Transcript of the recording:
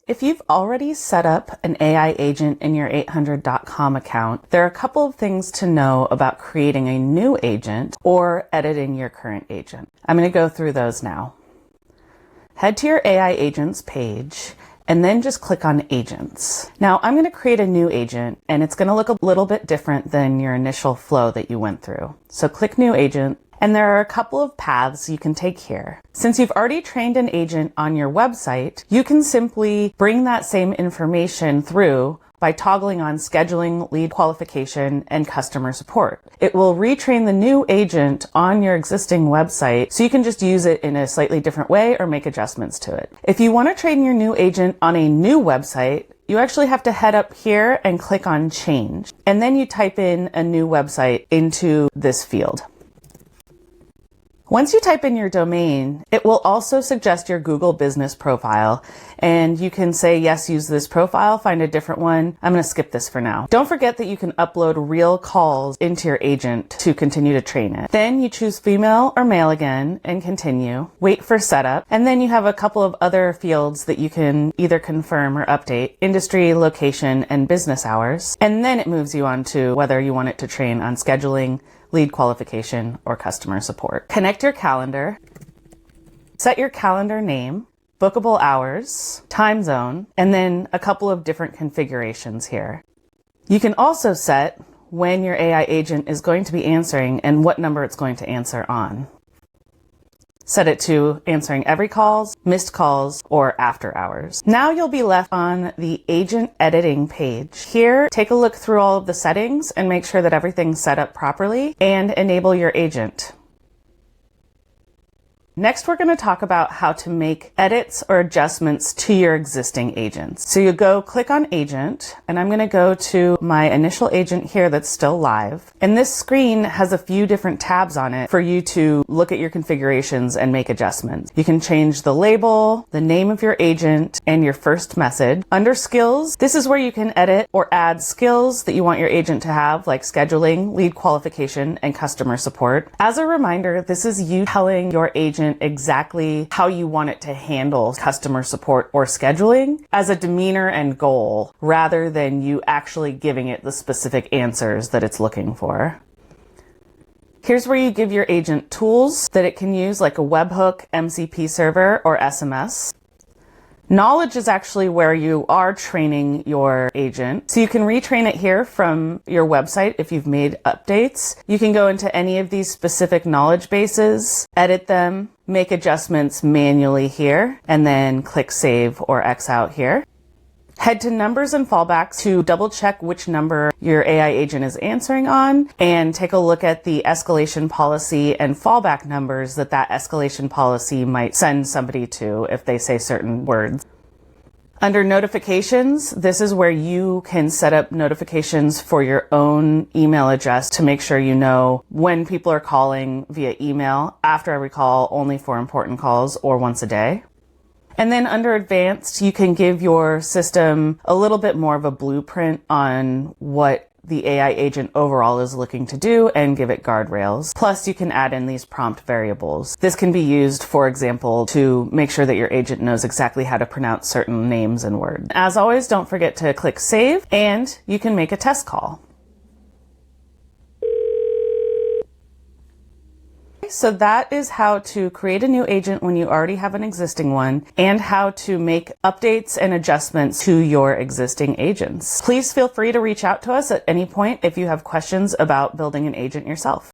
If you've already set up an AI agent in your 800.com account, there are a couple of things to know about creating a new agent or editing your current agent. I'm going to go through those now. Head to your AI agents page and then just click on agents. Now I'm going to create a new agent and it's going to look a little bit different than your initial flow that you went through. So click new agent. And there are a couple of paths you can take here. Since you've already trained an agent on your website, you can simply bring that same information through by toggling on scheduling, lead qualification, and customer support. It will retrain the new agent on your existing website, so you can just use it in a slightly different way or make adjustments to it. If you want to train your new agent on a new website, you actually have to head up here and click on change. And then you type in a new website into this field. Once you type in your domain, it will also suggest your Google business profile, and you can say, yes, use this profile, find a different one. I'm going to skip this for now. Don't forget that you can upload real calls into your agent to continue to train it. Then you choose female or male again and continue. Wait for setup, and then you have a couple of other fields that you can either confirm or update: industry, location, and business hours. And then it moves you on to whether you want it to train on scheduling, lead qualification, or customer support. Connect your calendar, set your calendar name, bookable hours, time zone, and then a couple of different configurations here. You can also set when your AI agent is going to be answering and what number it's going to answer on. Set it to answering every calls, missed calls, or after hours. Now you'll be left on the agent editing page. Here, take a look through all of the settings and make sure that everything's set up properly and enable your agent. Next, we're going to talk about how to make edits or adjustments to your existing agents. So you go click on agent, and I'm going to go to my initial agent here that's still live. And this screen has a few different tabs on it for you to look at your configurations and make adjustments. You can change the label, the name of your agent, and your first message. Under skills, this is where you can edit or add skills that you want your agent to have, like scheduling, lead qualification, and customer support. As a reminder, this is you telling your agent exactly how you want it to handle customer support or scheduling as a demeanor and goal, rather than you actually giving it the specific answers that it's looking for. Here's where you give your agent tools that it can use, like a webhook, MCP server, or SMS. Knowledge is actually where you are training your agent. So you can retrain it here from your website if you've made updates. You can go into any of these specific knowledge bases, edit them, make adjustments manually here, and then click save or X out here. Head to numbers and fallbacks to double check which number your AI agent is answering on, and take a look at the escalation policy and fallback numbers that escalation policy might send somebody to if they say certain words. Under notifications, this is where you can set up notifications for your own email address to make sure you know when people are calling via email, after every call, only for important calls, or once a day. And then under advanced, you can give your system a little bit more of a blueprint on what the AI agent overall is looking to do and give it guardrails. Plus, you can add in these prompt variables. This can be used, for example, to make sure that your agent knows exactly how to pronounce certain names and words. As always, don't forget to click save, and you can make a test call. So that is how to create a new agent when you already have an existing one, and how to make updates and adjustments to your existing agents. Please feel free to reach out to us at any point if you have questions about building an agent yourself.